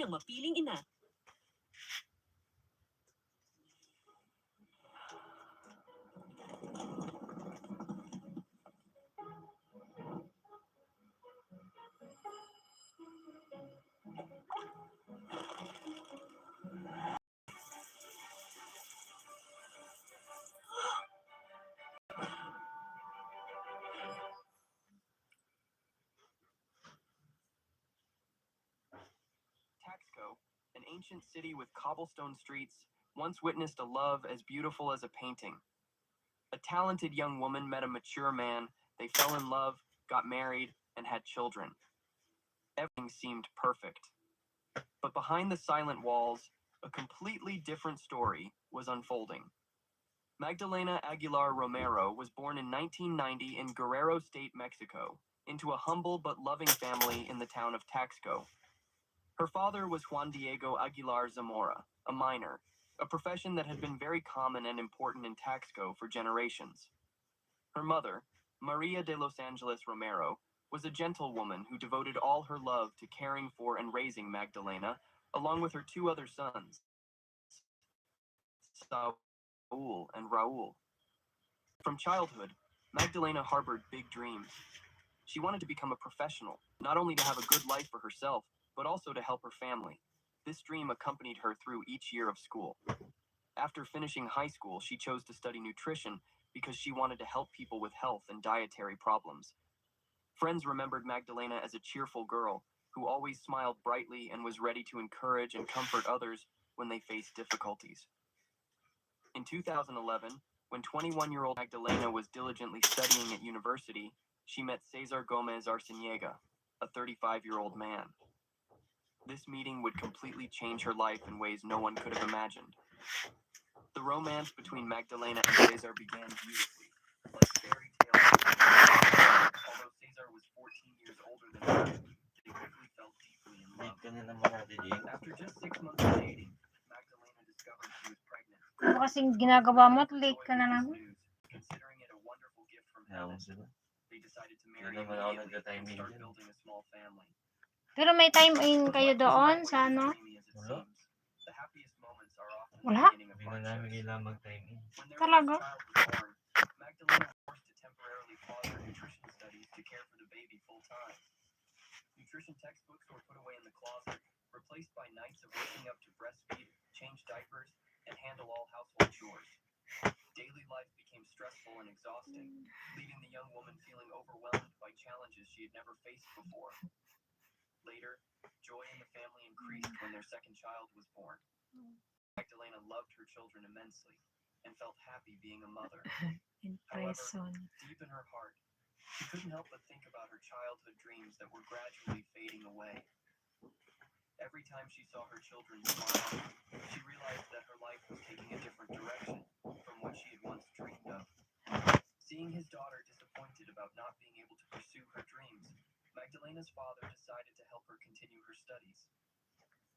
ng mapiling ina. Taxco, an ancient city with cobblestone streets, once witnessed a love as beautiful as a painting. A talented young woman met a mature man, they fell in love, got married, and had children. Everything seemed perfect. But behind the silent walls, a completely different story was unfolding. Magdalena Aguilar Romero was born in 1990 in Guerrero State, Mexico, into a humble but loving family in the town of Taxco. Her father was Juan Diego Aguilar Zamora, a miner, a profession that had been very common and important in Taxco for generations. Her mother, Maria de Los Angeles Romero, was a gentlewoman who devoted all her love to caring for and raising Magdalena, along with her two other sons, Saul and Raul. From childhood, Magdalena harbored big dreams. She wanted to become a professional, not only to have a good life for herself, but also to help her family. This dream accompanied her through each year of school. After finishing high school, she chose to study nutrition because she wanted to help people with health and dietary problems. Friends remembered Magdalena as a cheerful girl who always smiled brightly and was ready to encourage and comfort others when they faced difficulties. In 2011, when 21-year-old Magdalena was diligently studying at university, she met Cesar Gomez Arciniega, a 35-year-old man. This meeting would completely change her life in ways no one could have imagined. The romance between Magdalena and Cesar began beautifully, like fairy tales. Although Cesar was 14 years older than her, they quickly fell deeply in love. After just 6 months of dating, Magdalena discovered she was pregnant. Ano kasing ginagawa mo at late ka na naman? Considering it a wonderful gift from heaven, they decided to marry immediately and start building a small family. Pero may time in kayo doon sa ano? The happiest moments are often the Wala? beginning of hardships. When their Talaga? first child was born, Magdalena was forced to temporarily pause her nutrition studies to care for the baby full time. Nutrition textbooks were put away in the closet, replaced by nights of waking up to breastfeed, change diapers, and handle all household chores. Daily life became stressful and exhausting, leaving the young woman feeling overwhelmed by challenges she had never faced before. Later, joy in the family increased when their second child was born. Magdalena loved her children immensely and felt happy being a mother. In However, person. deep in her heart, she couldn't help but think about her childhood dreams that were gradually fading away. Every time she saw her children smile, she realized that her life was taking a different direction from what she had once dreamed of. Seeing his daughter disappointed about not being able to pursue her dreams, Magdalena's father decided to help her continue her studies.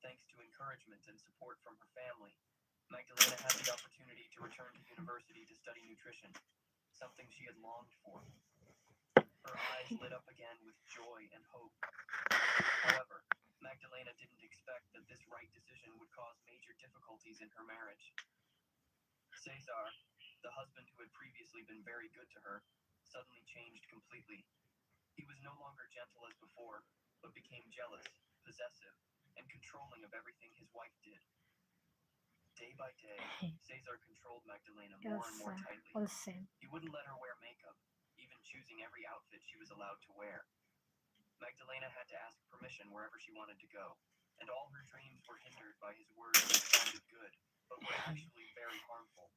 Thanks to encouragement and support from her family, Magdalena had the opportunity to return to university to study nutrition, something she had longed for. Her eyes lit up again with joy and hope. However, Magdalena didn't expect that this right decision would cause major difficulties in her marriage. Cesar, the husband who had previously been very good to her, suddenly changed completely. He was no longer gentle as before, but became jealous, possessive, and controlling of everything his wife did. Day by day, Cesar controlled Magdalena more and more tightly. Olsen. He wouldn't let her wear makeup, even choosing every outfit she was allowed to wear. Magdalena had to ask permission wherever she wanted to go, and all her dreams were hindered by his words that sounded good, but were actually very harmful.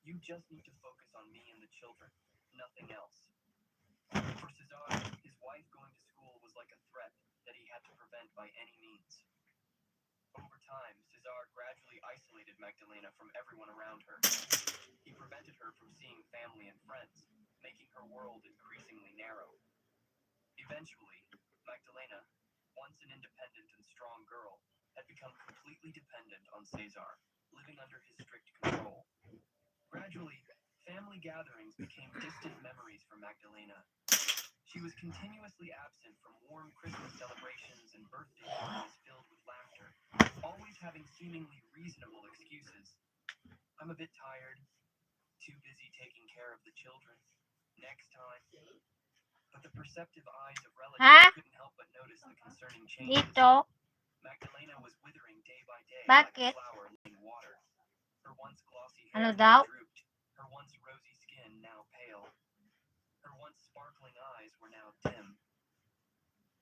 You just need to focus on me and the children, nothing else. For Cesar, his wife going to school was like a threat that he had to prevent by any means. Over time, Cesar gradually isolated Magdalena from everyone around her. He prevented her from seeing family and friends, making her world increasingly narrow. Eventually, Magdalena, once an independent and strong girl, had become completely dependent on Cesar, living under his strict control. Gradually, family gatherings became distant memories for Magdalena. She was continuously absent from warm Christmas celebrations and birthday parties filled with laughter. always having seemingly reasonable excuses. I'm a bit tired, too busy taking care of the children. Next time. But the perceptive eyes of relatives Ha? couldn't help but notice the concerning changes. Dito? Magdalena was withering day by day like a Bakit? flower in water. Her once glossy Ano hair daw? drooped, her once rosy skin now pale. Her once sparkling eyes were now dim.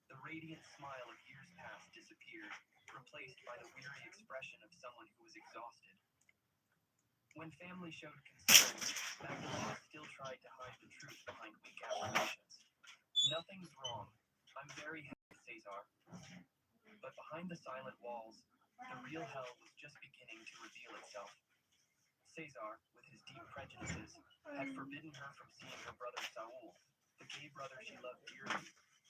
The radiant smile of years past disappeared, replaced by the weary expression of someone who was exhausted. When family showed concern, Magdalena still tried to hide the truth behind weak affirmations. Nothing's wrong. I'm very happy, Cesar. But behind the silent walls, the real hell was just beginning to reveal itself. Cesar, with his deep prejudices, had forbidden her from seeing her brother Saul, the gay brother she loved dearly,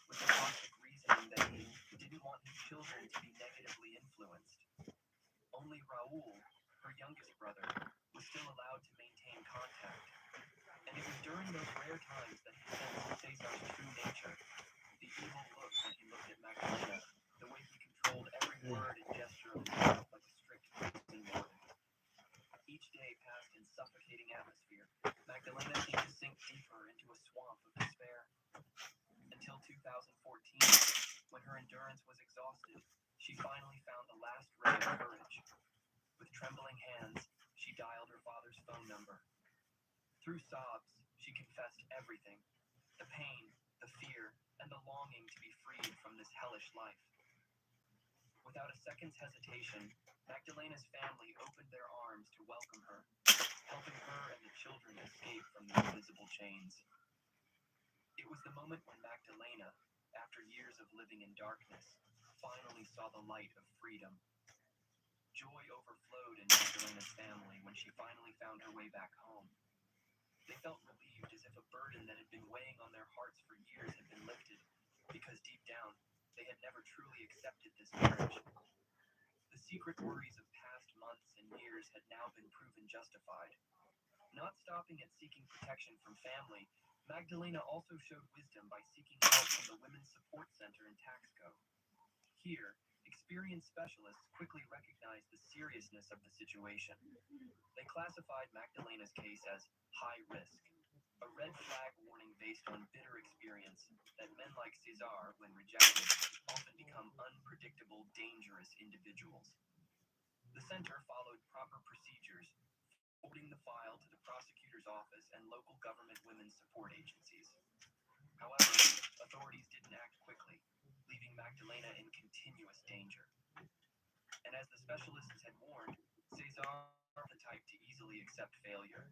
with the caustic reasoning that he didn't want his children to be negatively influenced. Only Raoul, her youngest brother, was still allowed to maintain contact. And it was during those rare times that he sensed Cesar's true nature, the evil look when he looked at Magdalena, the way he controlled every word and gesture of his mouth like a strict prison warden. Each day passed in suffocating atmosphere. Magdalena seemed to sink deeper into a swamp of despair. Until 2014, when her endurance was exhausted, she finally found the last ray of courage. With trembling hands, she dialed her father's phone number. Through sobs, she confessed everything: the pain, the fear, and the longing to be freed from this hellish life. Without a second's hesitation, Magdalena's family opened their arms to welcome her, helping her and the children escape from the invisible chains. It was the moment when Magdalena, after years of living in darkness, finally saw the light of freedom. Joy overflowed in Magdalena's family when she finally found her way back home. They felt relieved, as if a burden that had been weighing on their hearts for years had been lifted, because deep down, they had never truly accepted this marriage. The secret worries of past months and years had now been proven justified. Not stopping at seeking protection from family, Magdalena also showed wisdom by seeking help from the Women's Support Center in Taxco. Here, experienced specialists quickly recognized the seriousness of the situation. They classified Magdalena's case as high risk, a red flag warning based on bitter experience that men like Cesar, when rejected, often become unpredictable, dangerous individuals. The center followed proper procedures, forwarding the file to the prosecutor's office and local government women's support agencies. However, authorities didn't act quickly, leaving Magdalena in continuous danger. And as the specialists had warned, Cesar was the type to easily accept failure.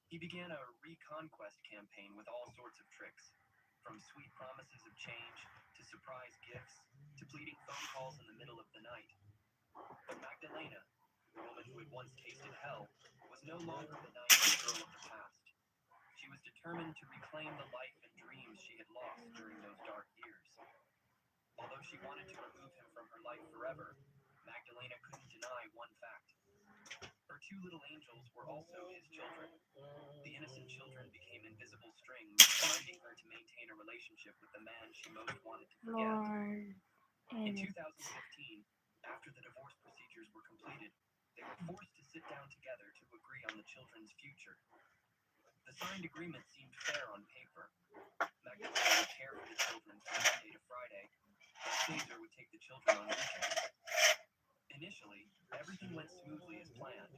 He began a reconquest campaign with all sorts of tricks, from sweet promises of change to surprise gifts to pleading phone calls in the middle of the night. But Magdalena, the woman who had once tasted hell, was no longer the naive girl of the past. She was determined to reclaim the life and dreams she had lost during those dark years. Although she wanted to remove him from her life forever, Magdalena couldn't deny one fact. Her two little angels were also his children. The innocent children became invisible strings, binding her to maintain a relationship with the man she most wanted to forget. Lord. In 2015, after the divorce procedures were completed, they were forced to sit down together to agree on the children's future. The signed agreement seemed fair on paper. Magdalena would care for the children from Monday to Friday, and Caesar would take the children on weekends. Initially, everything went smoothly as planned,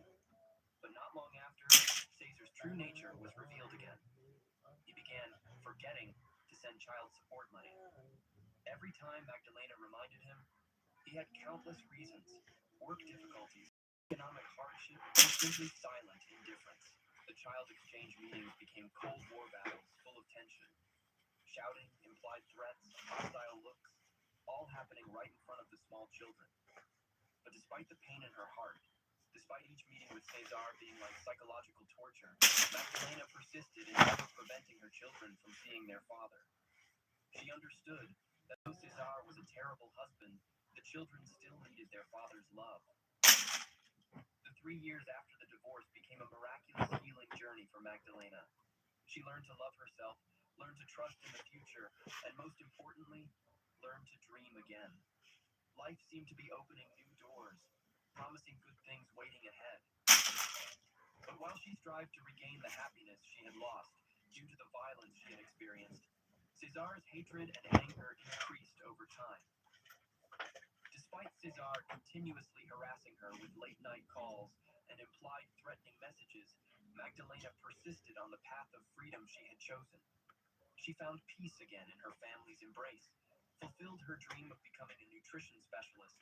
but not long after, Caesar's true nature was revealed again. He began forgetting to send child support money. Every time Magdalena reminded him, he had countless reasons: work difficulties, economic hardship, or simply silent indifference. The child exchange meetings became Cold War battles full of tension. Shouting, implied threats, hostile looks, all happening right in front of the small children. But despite the pain in her heart, despite each meeting with Cesar being like psychological torture, Magdalena persisted in never preventing her children from seeing their father. She understood that though Cesar was a terrible husband, the children still needed their father's love. The 3 years after the divorce became a miraculous healing journey for Magdalena. She learned to love herself, learned to trust in the future, and most importantly, learned to dream again. Life seemed to be opening new doors, promising good things waiting ahead. But while she strived to regain the happiness she had lost due to the violence she had experienced, Cesar's hatred and anger increased over time. Despite Cesar continuously harassing her with late-night calls and implied threatening messages, Magdalena persisted on the path of freedom she had chosen. She found peace again in her family's embrace, fulfilled her dream of becoming a nutrition specialist,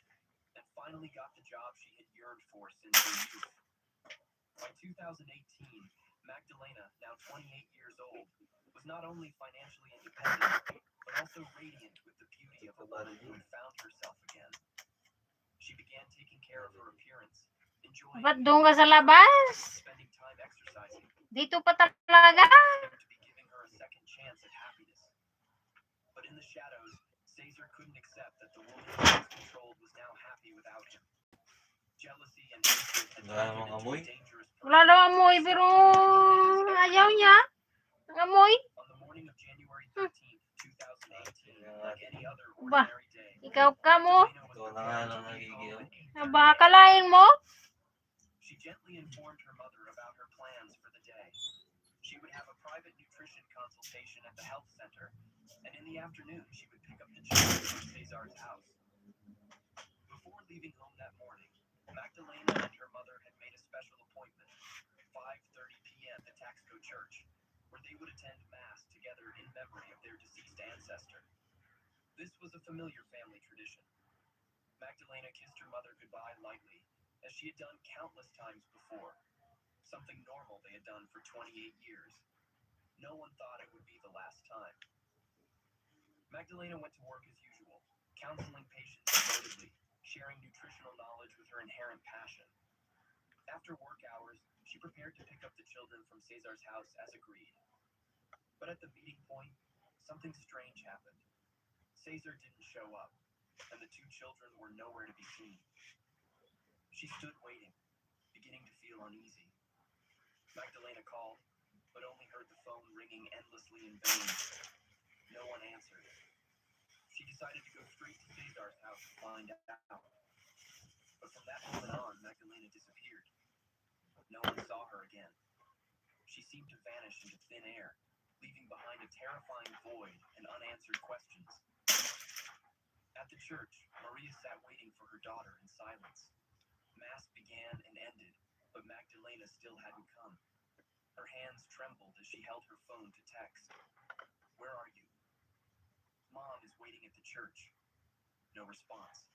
and finally got the job she had yearned for since her youth. By 2018, Magdalena, now 28 years old, was not only financially independent, but also radiant with the beauty of a woman who had found herself again. She began taking care of her appearance, enjoying Ba't doon ka sa labas? spending time exercising, Dito pa talaga. seemed to be giving her a second chance at happiness. But in the shadows, Caesar couldn't accept that the woman he once controlled was now happy without him. Jealousy and hatred had turned him into a dangerous Wala daw amoy, pero ayaw niya. Ang amoy. On the morning of January 13th, 2018, like any other Ba, ordinary day, ikaw ka mo. Magdalena was preparing to leave home at 8:30. Baka kalain mo. She gently informed her mother about her plans for the day. She would have a private nutrition consultation at the health center, and in the afternoon she would pick up the children from Cesar's house. Before leaving home that morning, Magdalena and her mother had made a special appointment, 5:30 p.m. at Taxco Church, where they would attend Mass together in memory of their deceased ancestor. This was a familiar family tradition. Magdalena kissed her mother goodbye lightly, as she had done countless times before, something normal they had done for 28 years. No one thought it would be the last time. Magdalena went to work as usual, counseling patients devotedly, sharing nutritional knowledge with her inherent passion. After work hours, she prepared to pick up the children from Cesar's house as agreed. But at the meeting point, something strange happened. Cesar didn't show up, and the two children were nowhere to be seen. She stood waiting, beginning to feel uneasy. Magdalena called, but only heard the phone ringing endlessly in vain. No one answered. She decided to go straight to Cesar's house to find out. But from that moment on, Magdalena disappeared. No one saw her again. She seemed to vanish into thin air, leaving behind a terrifying void and unanswered questions. At the church, Maria sat waiting for her daughter in silence. Mass began and ended, but Magdalena still hadn't come. Her hands trembled as she held her phone to text. "Where are you?" "Mom is waiting at the church." No response.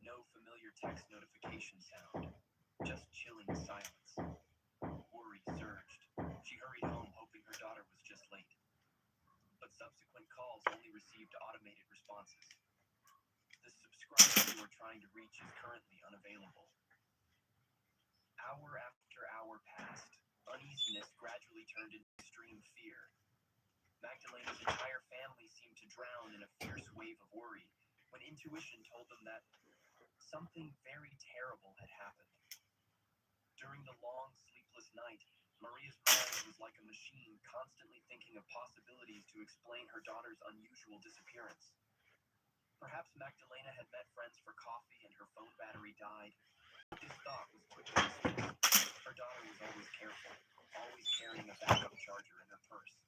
No familiar text notification sound. Just chilling silence. Worry surged. She hurried home, hoping her daughter was just late. But subsequent calls only received automated responses. "The subscriber you are trying to reach is currently unavailable." Hour after hour passed. Uneasiness gradually turned into extreme fear. Magdalena's entire family seemed to drown in a fierce wave of worry, when intuition told them that something very terrible had happened. During the long, sleepless night, Maria's mind was like a machine, constantly thinking of possibilities to explain her daughter's unusual disappearance. Perhaps Magdalena had met friends for coffee and her phone battery died. This thought was quickly dismissed. Her daughter was always careful, always carrying a backup charger in her purse.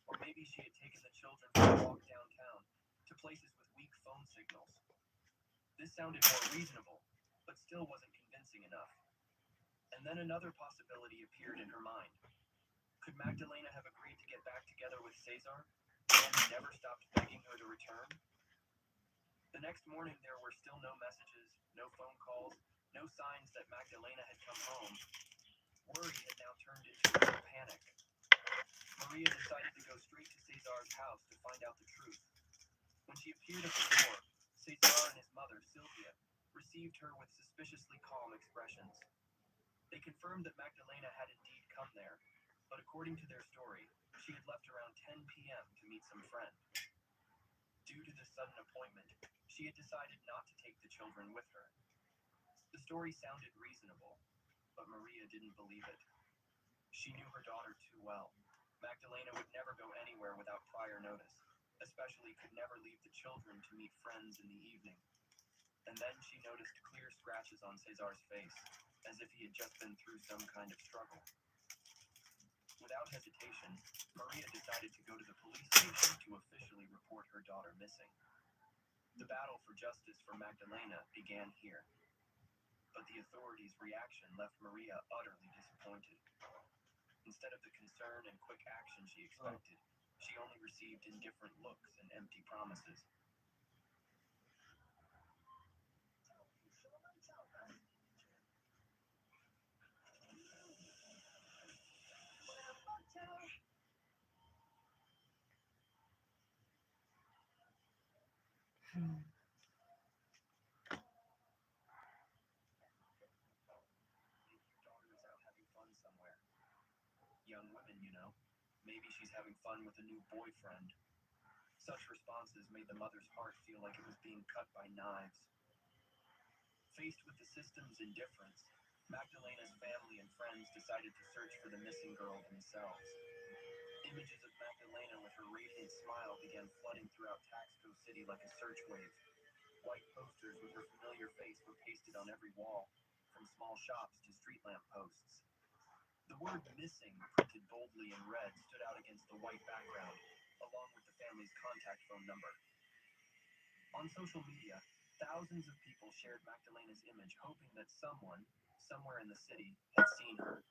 Or maybe she had taken the children for a walk downtown, to places with weak phone signals. This sounded more reasonable, but still wasn't convincing enough. And then another possibility appeared in her mind. Could Magdalena have agreed to get back together with Cesar, and never stopped begging her to return? The next morning there were still no messages, no phone calls, no signs that Magdalena had come home. Worry had now turned into a panic. Maria decided to go straight to Cesar's house to find out the truth. When she appeared at the door, Cesar and his mother, Sylvia, received her with suspiciously calm expressions. They confirmed that Magdalena had indeed come there, but according to their story, she had left around 10 p.m. to meet some friend. Due to the sudden appointment, she had decided not to take the children with her. The story sounded reasonable, but Maria didn't believe it. She knew her daughter too well. Magdalena would never go anywhere without prior notice, especially could never leave the children to meet friends in the evening. And then she noticed clear scratches on Cesar's face, as if he had just been through some kind of struggle. Without hesitation, Maria decided to go to the police station to officially report her daughter missing. The battle for justice for Magdalena began here, but the authorities' reaction left Maria utterly disappointed. Instead of the concern and quick action she expected, she only received indifferent looks and empty promises. Young women, you know. Maybe she's having fun with a new boyfriend. Such responses made the mother's heart feel like it was being cut by knives. Faced with the system's indifference, Magdalena's family and friends decided to search for the missing girl themselves. Images of Magdalena with her radiant smile began flooding throughout Taxco City like a search wave. White posters with her familiar face were pasted on every wall, from small shops to street lamp posts. The word missing, printed boldly in red, stood out against the white background, along with the family's contact phone number. On social media, thousands of people shared Magdalena's image, hoping that someone, somewhere in the city, had seen her.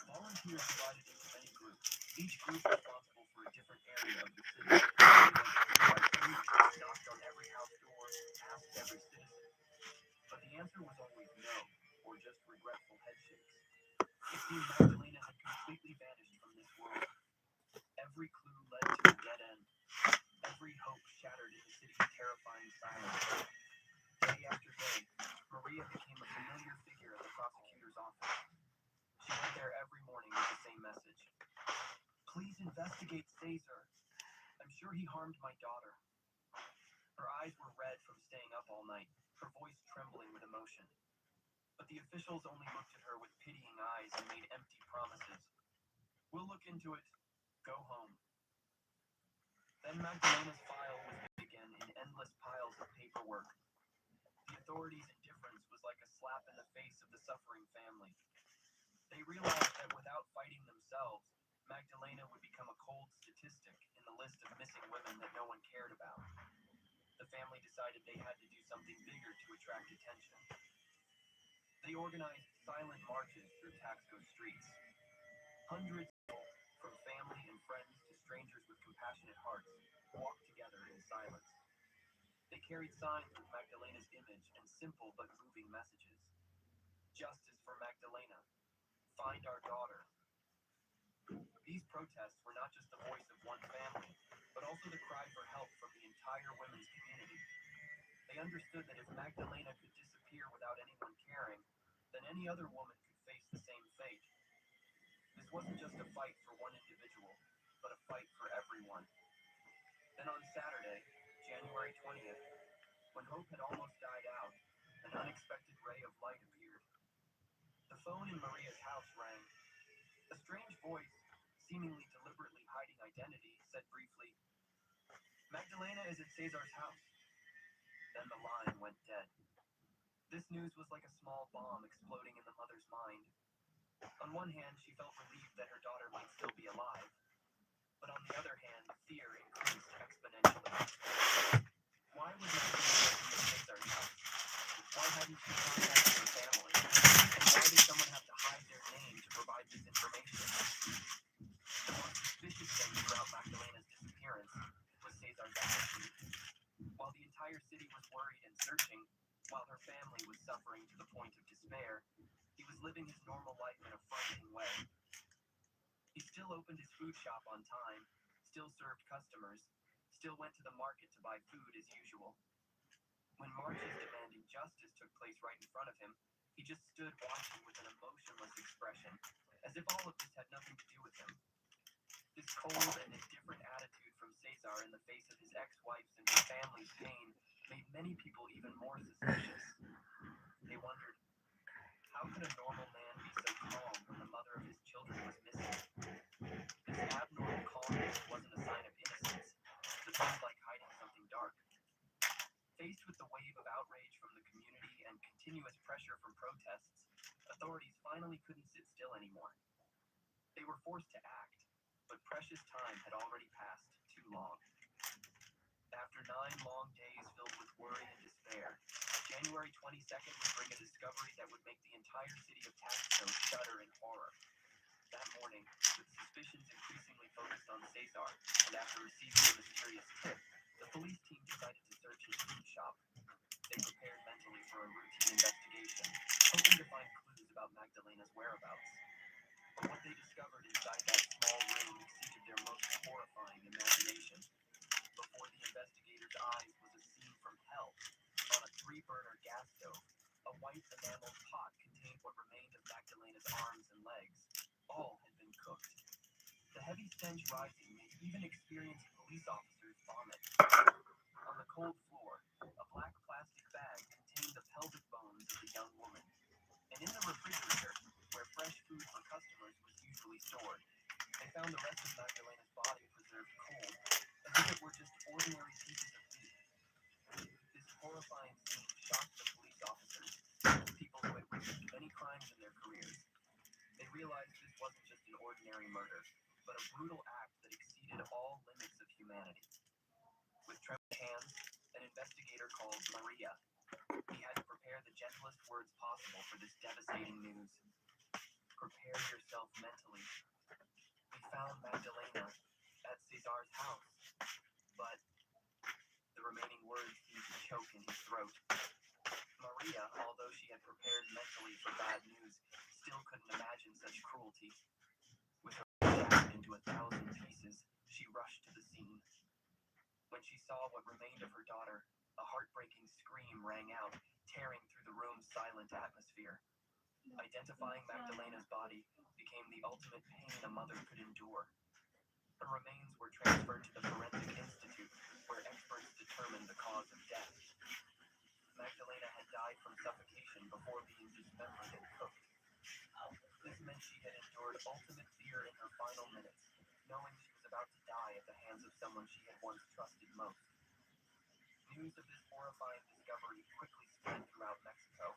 Volunteers divided into many groups, each group responsible for a different area of the city. They knocked on every house door, asked every citizen. But the answer was always no, or just regretful headshakes. It seemed Magdalena had completely vanished from this world. Every clue led to a dead end. Every hope shattered in the city's terrifying silence. Day after day, Maria became a familiar figure at the prosecutor's office. She went there every morning with the same message. Please investigate Cesar. I'm sure he harmed my daughter. Her eyes were red from staying up all night, her voice trembling with emotion. But the officials only looked at her with pitying eyes and made empty promises. We'll look into it. Go home. Then Magdalena's file was big again in endless piles of paperwork. The authorities' indifference was like a slap in the face of the suffering family. They realized that without fighting themselves, Magdalena would become a cold statistic in the list of missing women that no one cared about. The family decided they had to do something bigger to attract attention. They organized silent marches through Taxco streets. Hundreds of people, from family and friends to strangers with compassionate hearts, walked together in silence. They carried signs with Magdalena's image and simple but moving messages. Justice for Magdalena. Find our daughter. These protests were not just the voice of one family, but also the cry for help from the entire women's community. They understood that if Magdalena could disappear without anyone caring, then any other woman could face the same fate. This wasn't just a fight for one individual, but a fight for everyone. Then on Saturday, January 20th, when hope had almost died out, an unexpected ray of light appeared. The phone in Maria's house rang. A strange voice, seemingly deliberately hiding identity, said briefly, Magdalena is at Cesar's house. Then the line went dead. This news was like a small bomb exploding in the mother's mind. On one hand, she felt relieved that her daughter might still be alive, but on the other hand, fear increased exponentially. Why was Magdalena in Cesar's house? Why hadn't she contacted her family? And why did someone have to hide their name to provide this information? The most suspicious thing throughout Magdalena's disappearance was Cesar's attitude. While the entire city was worried and searching, while her family was suffering to the point of despair, he was living his normal life in a frightening way. He still opened his food shop on time, still served customers, still went to the market to buy food as usual. When marches demanding justice took place right in front of him, he just stood watching with an emotionless expression, as if all of this had nothing to do with him. This cold and indifferent attitude from Cesar in the face of his ex-wife's and his family's pain made many people even more suspicious. They wondered, how could a normal man be so calm when the mother of his children was missing? This abnormal calmness wasn't a sign of innocence, but seemed like hiding something dark. Faced with the wave of outrage from the continuous pressure from protests, authorities finally couldn't sit still anymore. They were forced to act, but precious time had already passed too long. After 9 long days filled with worry and despair, January 22nd would bring a discovery that would make the entire city of Taxco shudder in horror. That morning, with suspicions increasingly focused on Cesar, and after receiving a mysterious tip, the police team decided to search his food shop. They prepared mentally for a routine investigation, hoping to find clues about Magdalena's whereabouts. But what they discovered inside that small room exceeded their most horrifying imagination. Before the investigators' eyes was a scene from hell. On a 3-burner gas stove, a white enameled pot contained what remained of Magdalena's arms and legs. All had been cooked. The heavy stench rising made even experienced police officers vomit. On the cold floor, a black plastic bag contained the pelvic bones of the young woman. And in the refrigerator, where fresh food for customers was usually stored, they found the rest of Magdalena's body preserved cold, as if it were just ordinary pieces of meat. This horrifying scene shocked the police officers, people who had witnessed many crimes in their careers. They realized this wasn't just an ordinary murder, but a brutal act that exceeded all limits of humanity. With trembling hands, an investigator called Maria. He had to prepare the gentlest words possible for this devastating news. Prepare yourself mentally. We found Magdalena at Cesar's house, but the remaining words seemed to choke in his throat. Maria, although she had prepared mentally for bad news, still couldn't imagine such cruelty. With her shattered into 1,000 pieces, she rushed to the scene. When she saw what remained of her daughter, a heartbreaking scream rang out, tearing through the room's silent atmosphere. Identifying Magdalena's body became the ultimate pain a mother could endure. Her remains were transferred to the Forensic Institute, where experts determined the cause of death. Magdalena had died from suffocation before being dismembered and cooked. This meant she had endured ultimate fear in her final minutes, knowing she was about to die at the hands of someone she had once trusted most. News of this horrifying discovery quickly spread throughout Mexico,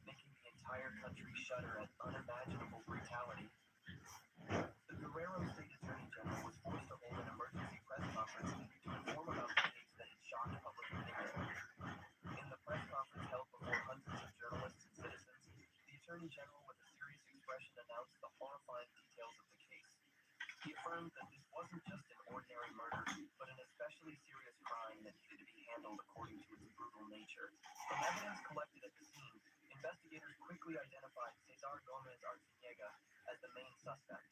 making the entire country shudder at unimaginable brutality. The Guerrero State Attorney General was forced to hold an emergency press conference to inform about the case that had shocked public opinion. In the press conference held before hundreds of journalists and citizens, the Attorney General, with a serious expression, announced the horrifying details of the case. He affirmed that this wasn't just an ordinary murder, but an especially serious crime that needed to be handled according to its brutal nature. From evidence collected at the scene, investigators quickly identified Cesar Gomez Arciniega as the main suspect.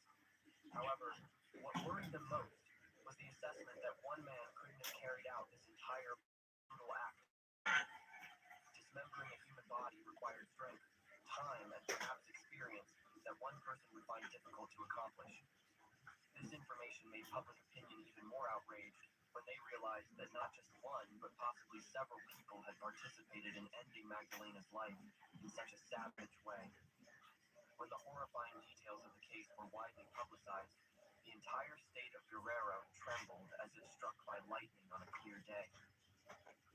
However, what worried them most was the assessment that one man couldn't have carried out this entire brutal act. Dismembering a human body required strength, time, and perhaps experience that one person would find difficult to accomplish. This information made public opinion even more outraged when they realized that not just one, but possibly several people had participated in ending Magdalena's life in such a savage way. When the horrifying details of the case were widely publicized, the entire state of Guerrero trembled as if struck by lightning on a clear day.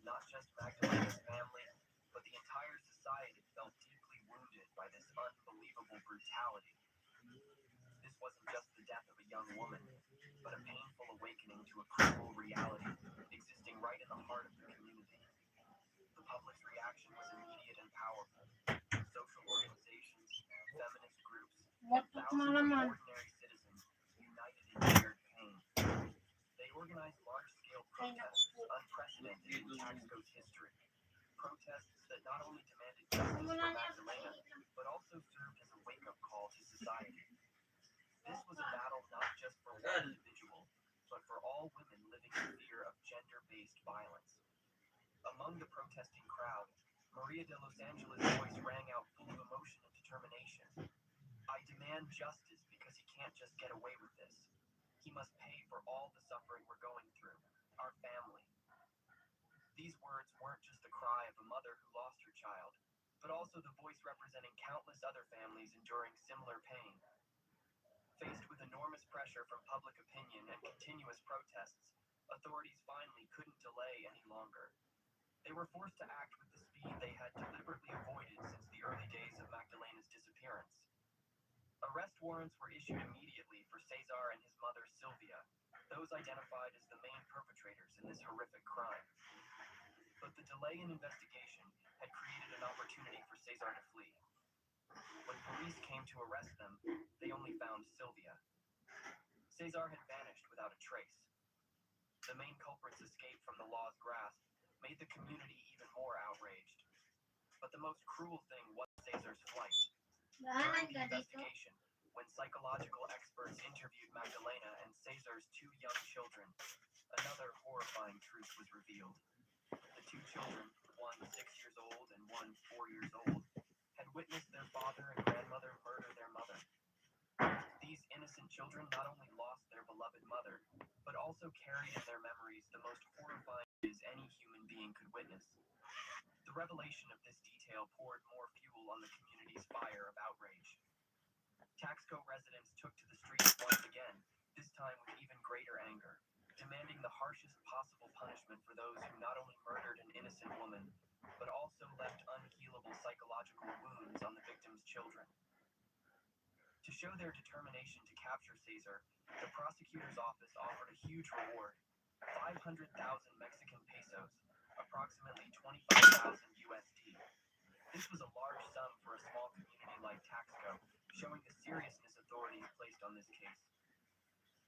Not just Magdalena's family, but the entire society felt deeply wounded by this unbelievable brutality. This wasn't just the death of a young woman, but a painful awakening to a cruel reality existing right in the heart of the community. The public's reaction was immediate and powerful. Social organizations, feminist groups, and thousands of ordinary citizens united in shared pain. They organized large-scale protests unprecedented in Taxco's history. Protests that not only demanded justice for Magdalena, but also served as a wake-up call to society. This was a battle not just for one individual, but for all women living in fear of gender-based violence. Among the protesting crowd, Maria de Los Angeles' voice rang out full of emotion and determination. I demand justice because he can't just get away with this. He must pay for all the suffering we're going through, our family. These words weren't just the cry of a mother who lost her child, but also the voice representing countless other families enduring similar pain. Faced with enormous pressure from public opinion and continuous protests, authorities finally couldn't delay any longer. They were forced to act with the speed tragedy they had deliberately avoided since the early days of Magdalena's disappearance. Arrest warrants were issued immediately for Cesar and his mother Sylvia, those identified as the main perpetrators in this horrific crime. But the delay in investigation had created an opportunity for Cesar to flee. When police came to arrest them, they only found Sylvia. Cesar had vanished without a trace. The main culprit's escape from the law's grasp made the community even more outraged. But the most cruel thing was Cesar's flight. During the investigation, when psychological experts interviewed Magdalena and Cesar's two young children, another horrifying truth was revealed. The two children, one 6 years old and one 4 years old, had witnessed their father and grandmother murder their mother. These innocent children not only lost their beloved mother, but also carried in their memories the most horrifying images any human being could witness. The revelation of this detail poured more fuel on the community's fire of outrage. Taxco residents took to the streets once again, this time with even greater anger, demanding the harshest possible punishment for those who not only murdered an innocent woman, but also left unhealable psychological wounds on the victim's children. To show their determination to capture Cesar, the prosecutor's office offered a huge reward, 500,000 Mexican pesos, approximately 25,000 USD. This was a large sum for a small community like Taxco, showing the seriousness authorities placed on this case.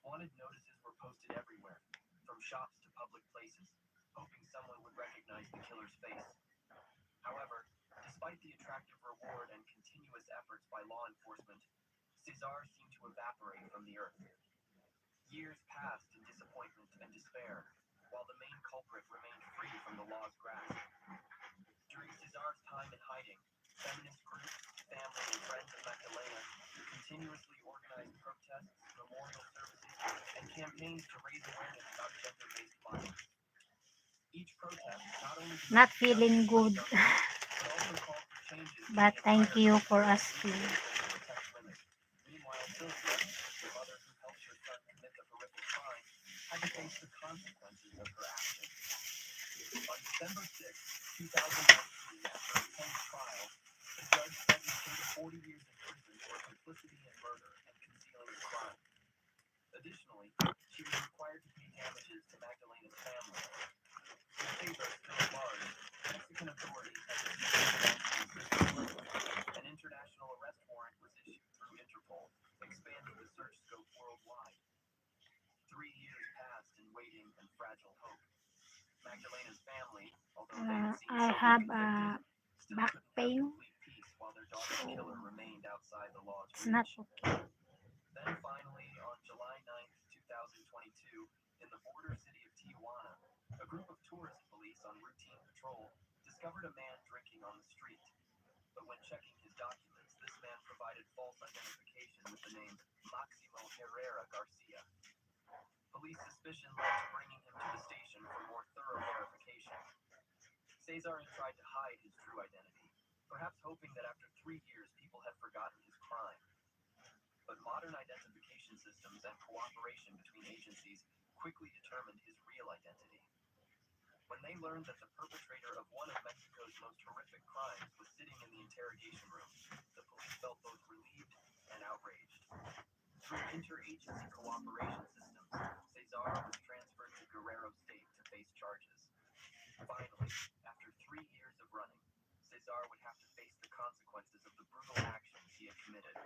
Wanted notices were posted everywhere, from shops to public places, hoping someone would recognize the killer's face. However, despite the attractive reward and continuous efforts by law enforcement, Cesar seemed to evaporate from the earth. Years passed in disappointment and despair, while the main culprit remained free from the law's grasp. During Cesar's time in hiding, feminist groups, family, and friends of Magdalena continuously organized protests, memorial services, and campaigns to raise awareness about gender-based violence. Each protest not only Not feeling good. but also called for changes in But the thank entire you culture for to asking. protect women. Meanwhile, Sylvia, the mother who helped her son commit the horrific crime, had to face the consequences of her actions. On December 6, 2019, after a intense trial, the judge sentenced him to 40 years in prison for complicity in murder and concealing the crime. Additionally, she was required to pay damages to Magdalena's family. With Cesar still at large, Mexican authorities had received an international arrest warrant was issued through Interpol, expanding the search scope worldwide. 3 years passed in waiting and fragile hope. Magdalena's family, although they had seen I Sylvia have convicted, still back couldn't have pain. complete peace while their daughter's killer remained outside the law's It's not reach. okay. Then finally, on July 9th, 2022, in the border city of Tijuana, a group of tourism police on routine patrol discovered a man drinking on the street. But when checking his documents, this man provided false identification with the name Maximo Herrera Garcia. Police suspicion led to bringing him to the station for more thorough verification. Cesar had tried to hide his true identity, perhaps hoping that after 3 years people had forgotten his crime. But modern identification systems and cooperation between agencies quickly determined his real identity. When they learned that the perpetrator of one of Mexico's most horrific crimes was sitting in the interrogation room, the police felt both relieved and outraged. Through interagency cooperation systems, Cesar was transferred to Guerrero State to face charges. Finally, after 3 years of running, Cesar would have to face the consequences of the brutal actions he had committed.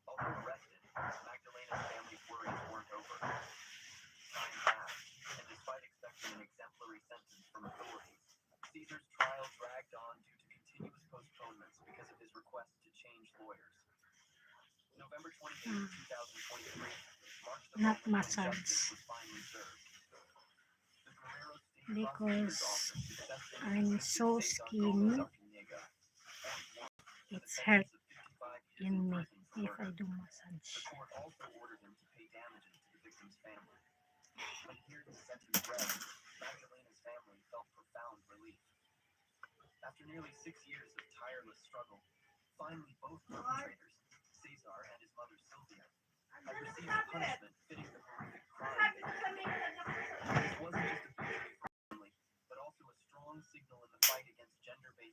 Although arrested, Magdalena's family's worries weren't over. Time passed, and despite expecting an exemplary sentence from authorities, Cesar's trial dragged on due to continuous postponements because of his request to change lawyers. November 28, 2023 marked the Not moment when massage. justice was finally served. The Guerrero State Because Prosecutor's Office successfully I'm convicted so Cesar skinny. Gomez Arciniega, 41, with a It's hurt sentence of 55 years in in me prison for if I murder. do The massage. court also ordered him to pay damages to the victim's family. When he heard his sentence read, Magdalena's family felt profound relief. After nearly 6 years of tireless struggle, finally both perpetrators, Cesar and his mother Sylvia, had received a punishment fitting the horrific crime they committed. This wasn't just a victory for the family, but also a strong signal in the fight against gender-based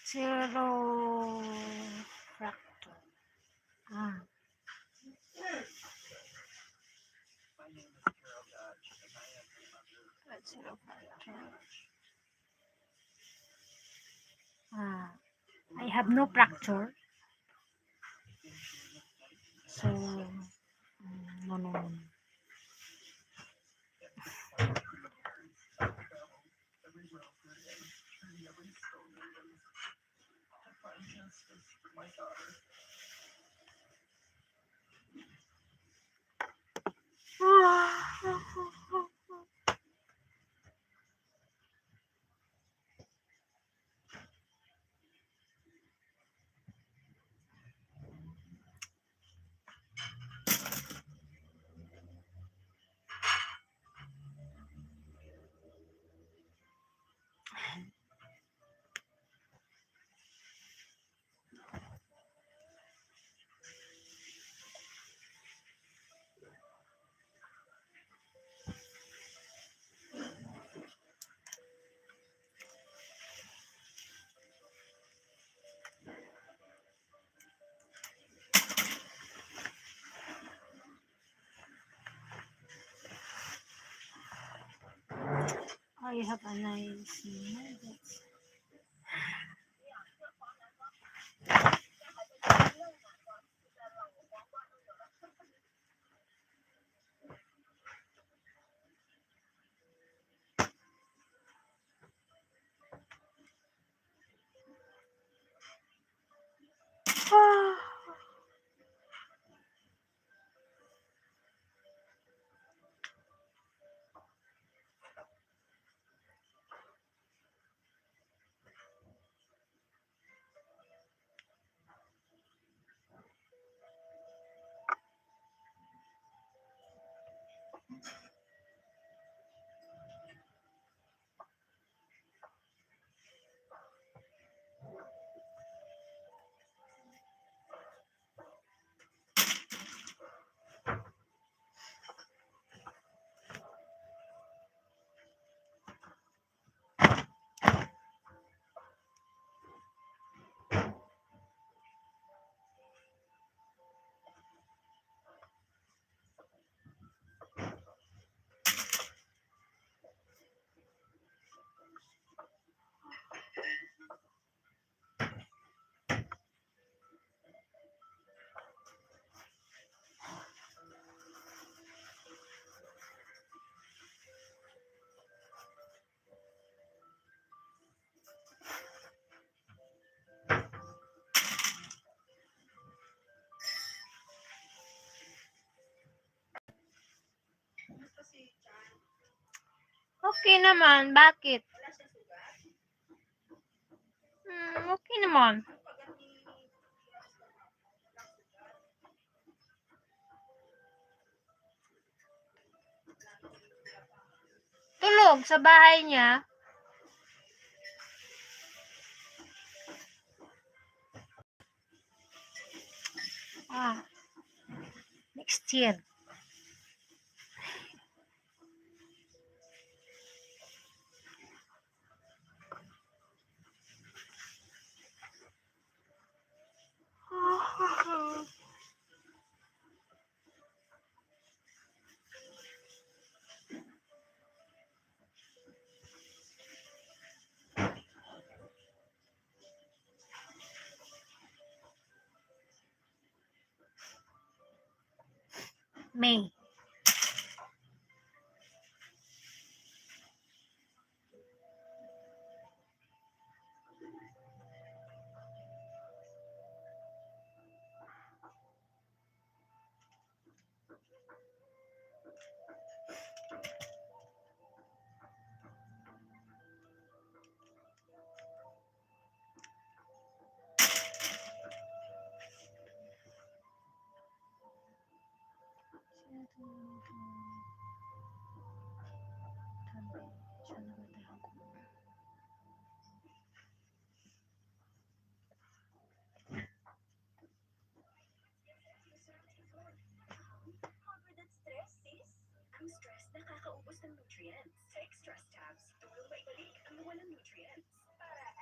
Chiroppractor. Ah. Chiroppractor. I have no fracture. So, no. I have a nice nuggets. Okay naman, bakit? Okay naman. Tulog sa bahay niya. Next year. May. Ang stress nakakaubos ng nutrients. Take stress tabs. Tulong maibalik ang nawalang nutrients. Para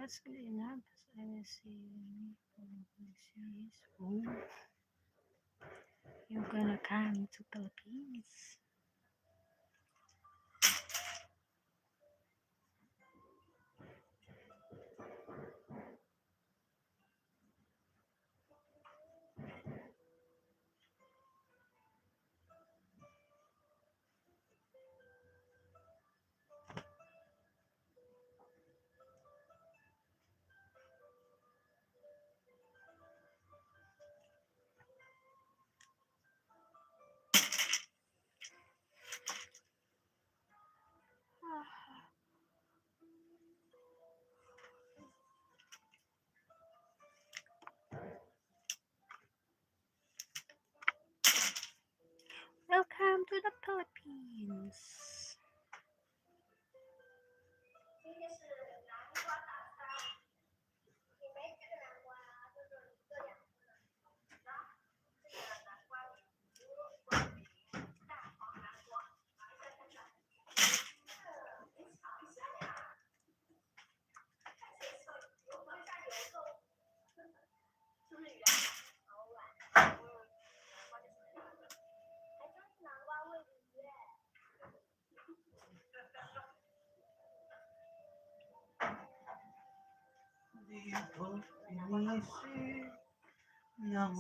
that's good enough. I will see you series. Oh, you're gonna come to Philippines. Welcome to the Philippines.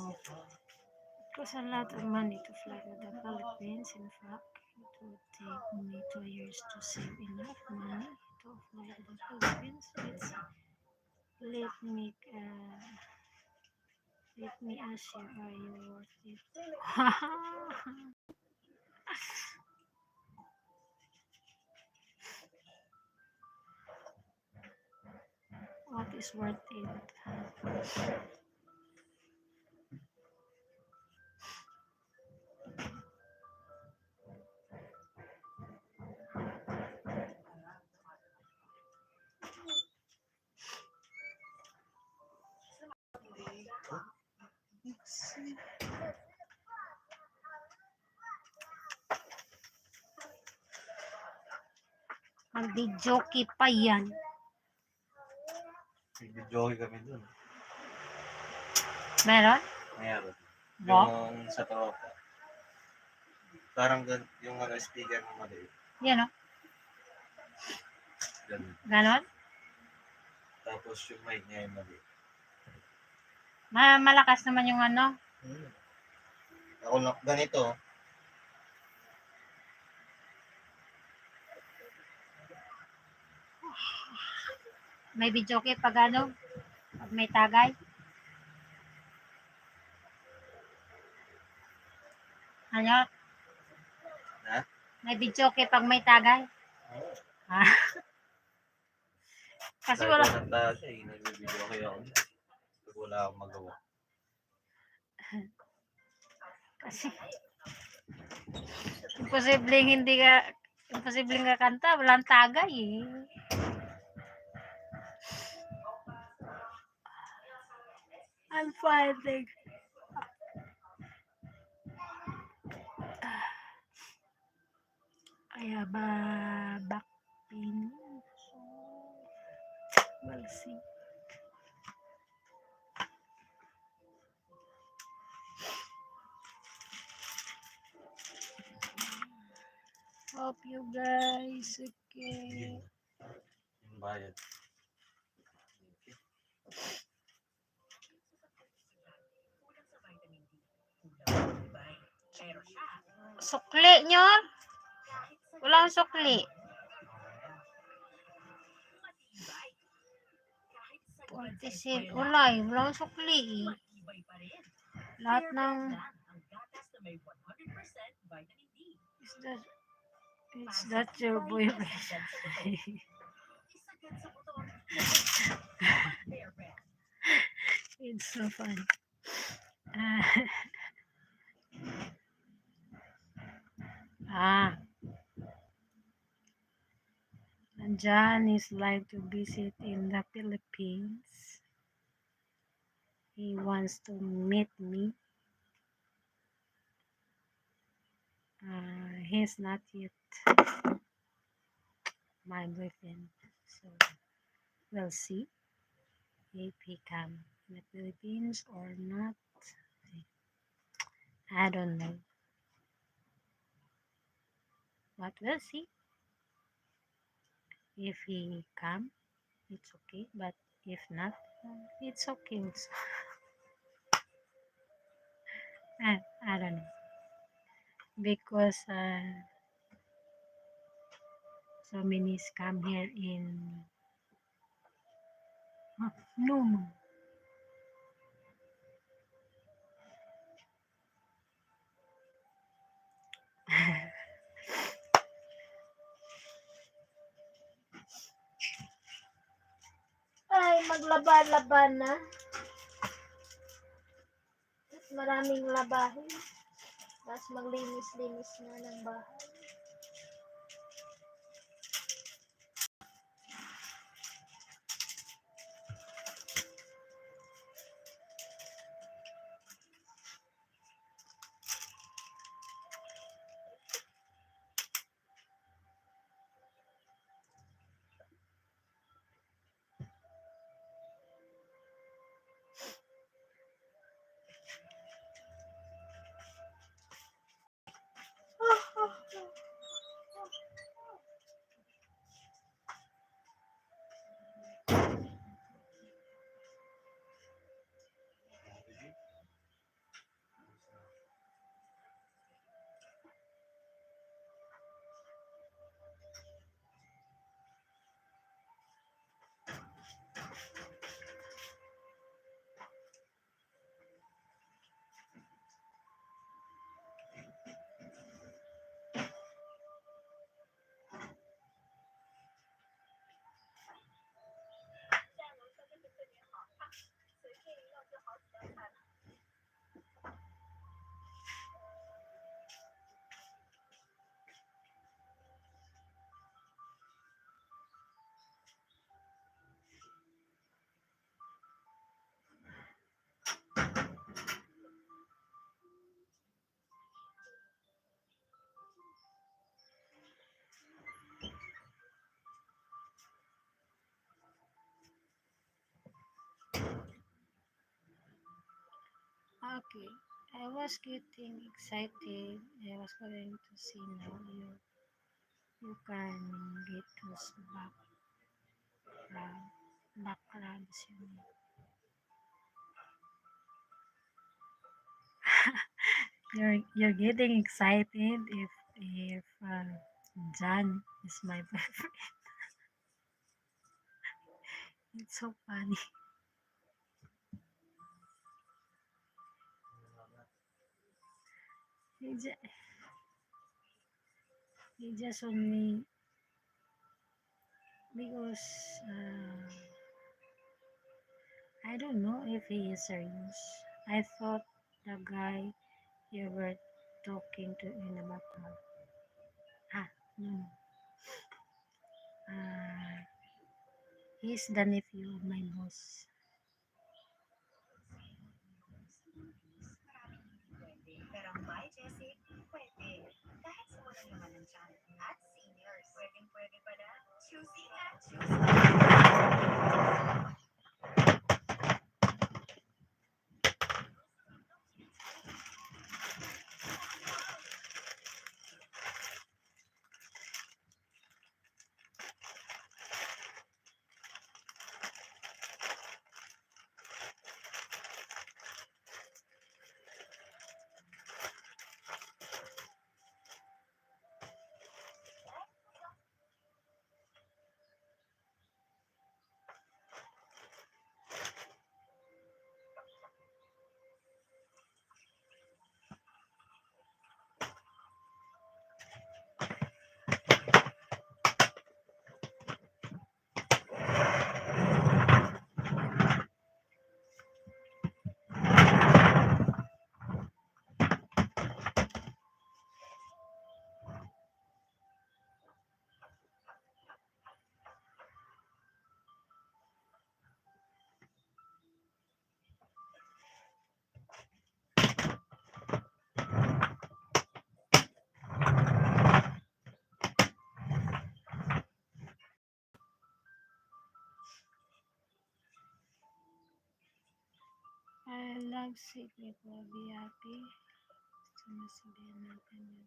It costs a lot of money to fly to the Philippines. In fact, it would take me 2 years to save enough money to fly to the Philippines. Let me ask you, are you worth it? What is worth it? Mag-jockey pa yan. Nag-jockey kami dun. Meron? Mayroon. Ba? Yung sa tropa. Parang yung speaker mo maliit. Yan o. Ganun. Ganon? Tapos yung mic niya yung maliit. Malakas naman yung ano. Ako lang, ganito. May videoke pag ano. Pag may tagay. Ano? Ha? May videoke pag may tagay. Oo. Ah. Kasi Kahit wala. walang tagay, nagbibideo kayo ako. Pag wala akong magawa. Kasi imposibleng kakanta, walang tagay eh. I'm fighting. I have a back pain. So, we'll see. Hope you guys okay. Yung bayad. Sukli nyo? Walang sukli. 47. Walang sukli eh. Lahat ng Is that your boyfriend? It's so fun. And John is like to visit in the Philippines. He wants to meet me. He's not yet my boyfriend, so we'll see. if he come in the Philippines or not. I don't know. But we'll see. If he come, it's okay. But if not, it's okay also. I don't know. Because so many scam here in no. Ay, maglaba-laban na. At maraming labahin. Tapos maglinis-linis na ng bahay. Okay, I was getting excited. I was going to see now you can get those backgrounds. You're getting excited if John is my boyfriend. It's so funny. He just, he just only because I don't know if he is serious. I thought the guy you were talking to in the bathtub. No. Uh, he's the nephew of my boss. Pero ang by Jessie, pwede. Kahit sa walang laman ng tiyan. At seniors, pwedeng-pwede pala. Choosy na, choosy. love sick people, be happy. Sinasabihan natin yun.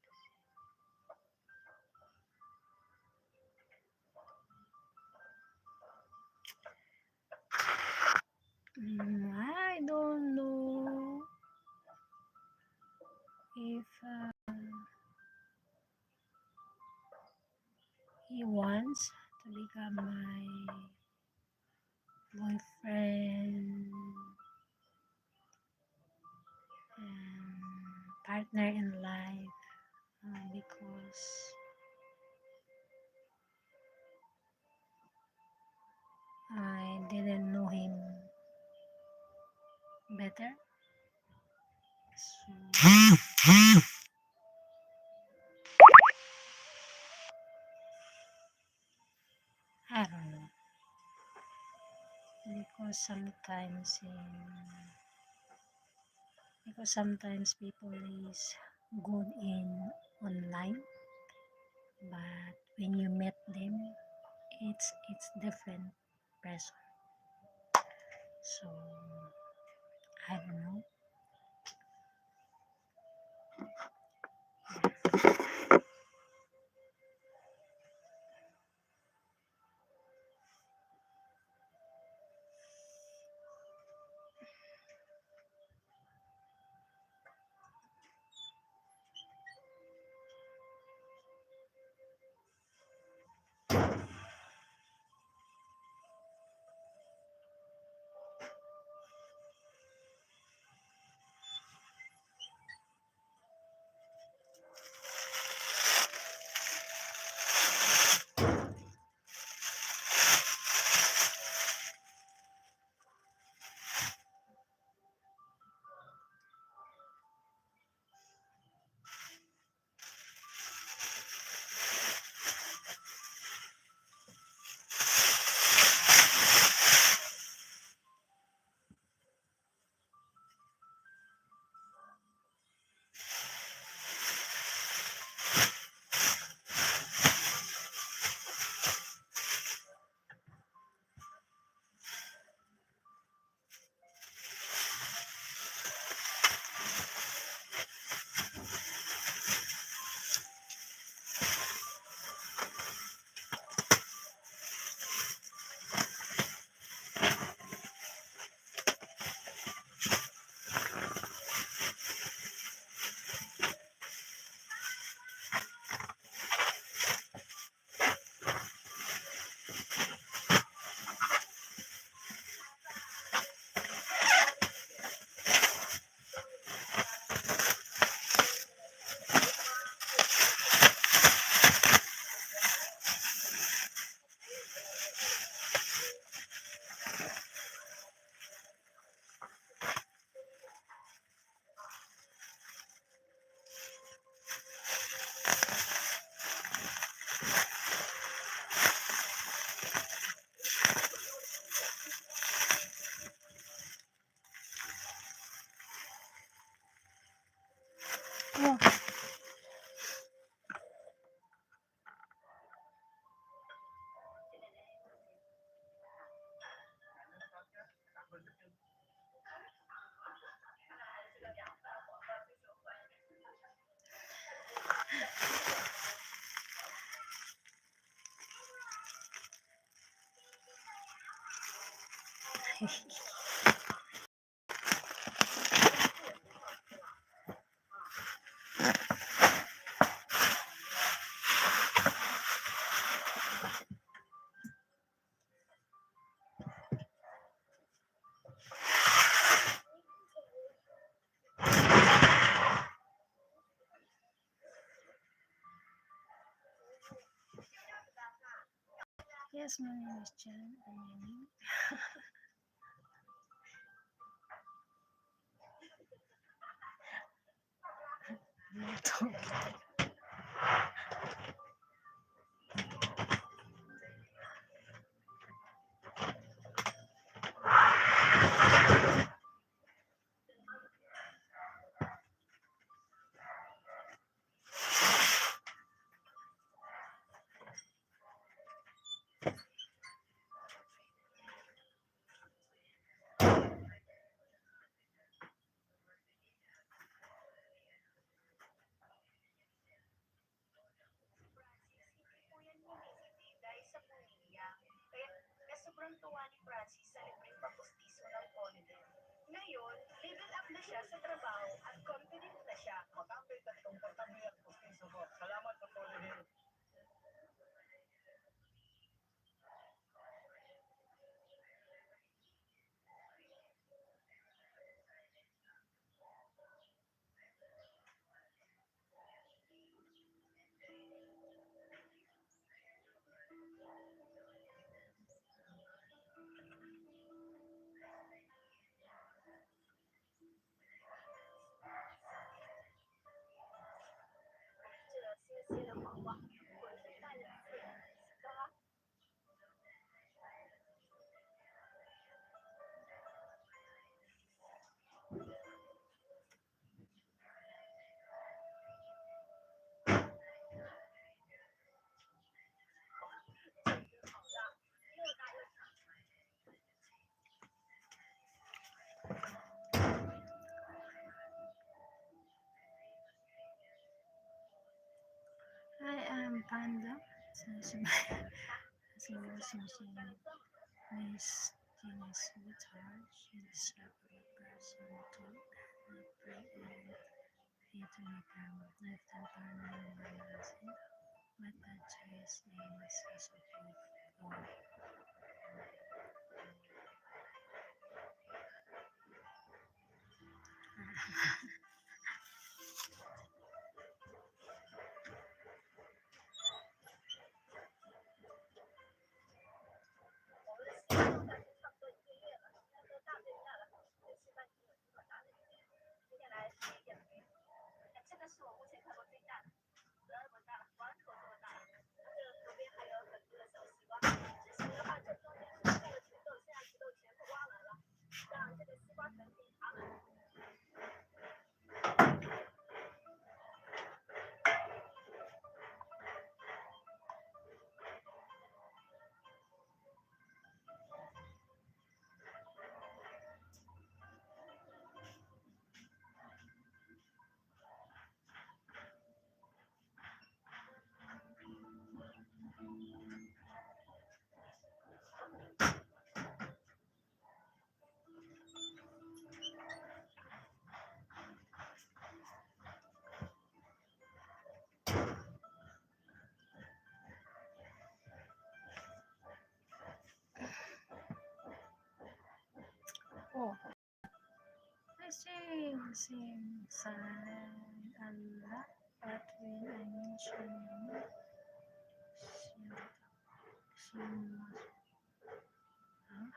I don't know if he wants to become my boyfriend and partner in life because I didn't know him better. So I don't know because sometimes people is good in online, but when you meet them, it's different person. So I don't know. Oh, yes, my name is Jan. And my name. siya sa trabaho at confident na siya. Makapit at komportable ang pustiso mo. Salamat po po rin.这新鲜的黄瓜，混合带了刺，嘎。I am Panda. Says Miss Genius Guitar. She's a good person to play and fit to make left and partner embarrassing. But the choice is so beautiful. Oh, I sing silent a lot, but when I mention your name, she must. Huh?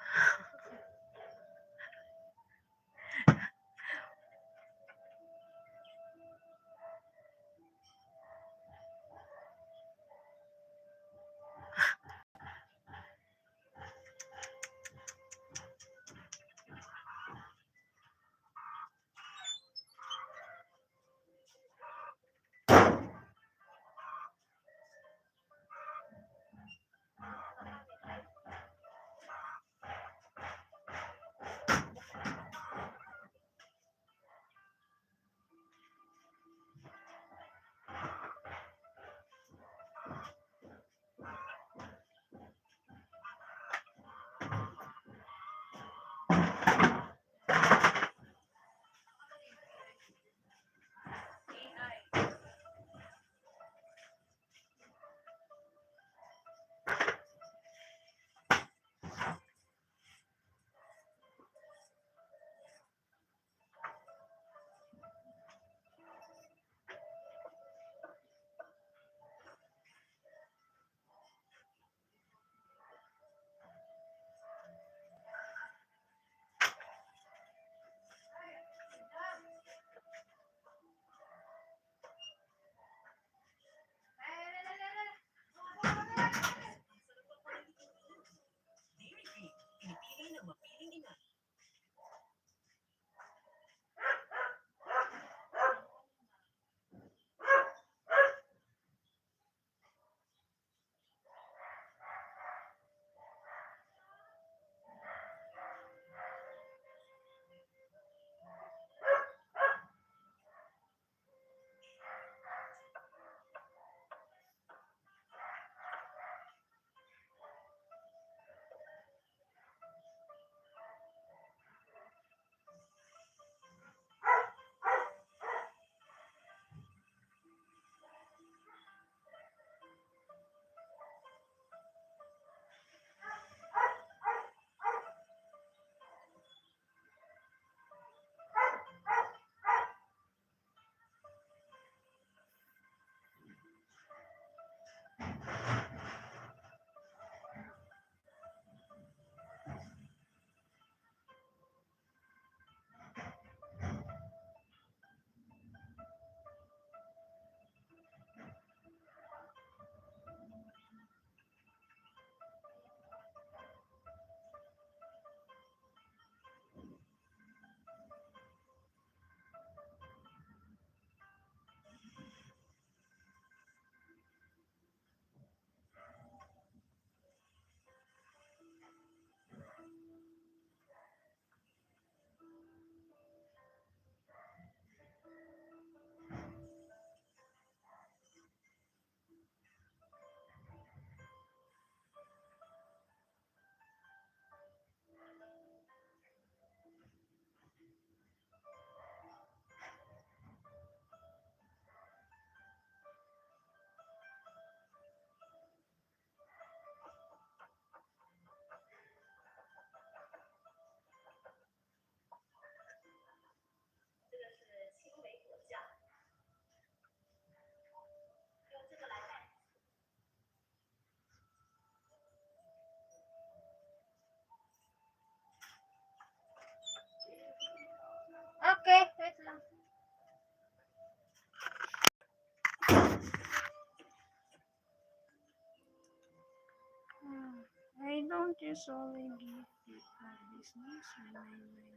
There's only give people business,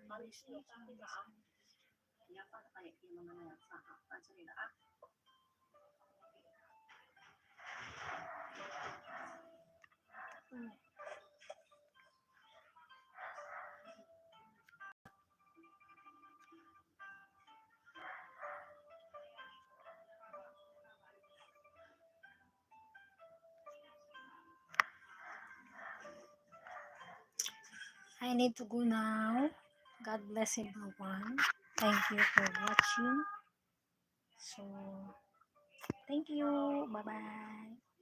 my business, Mm. I need to go now. God bless everyone. Thank you for watching. So, thank you. Bye bye.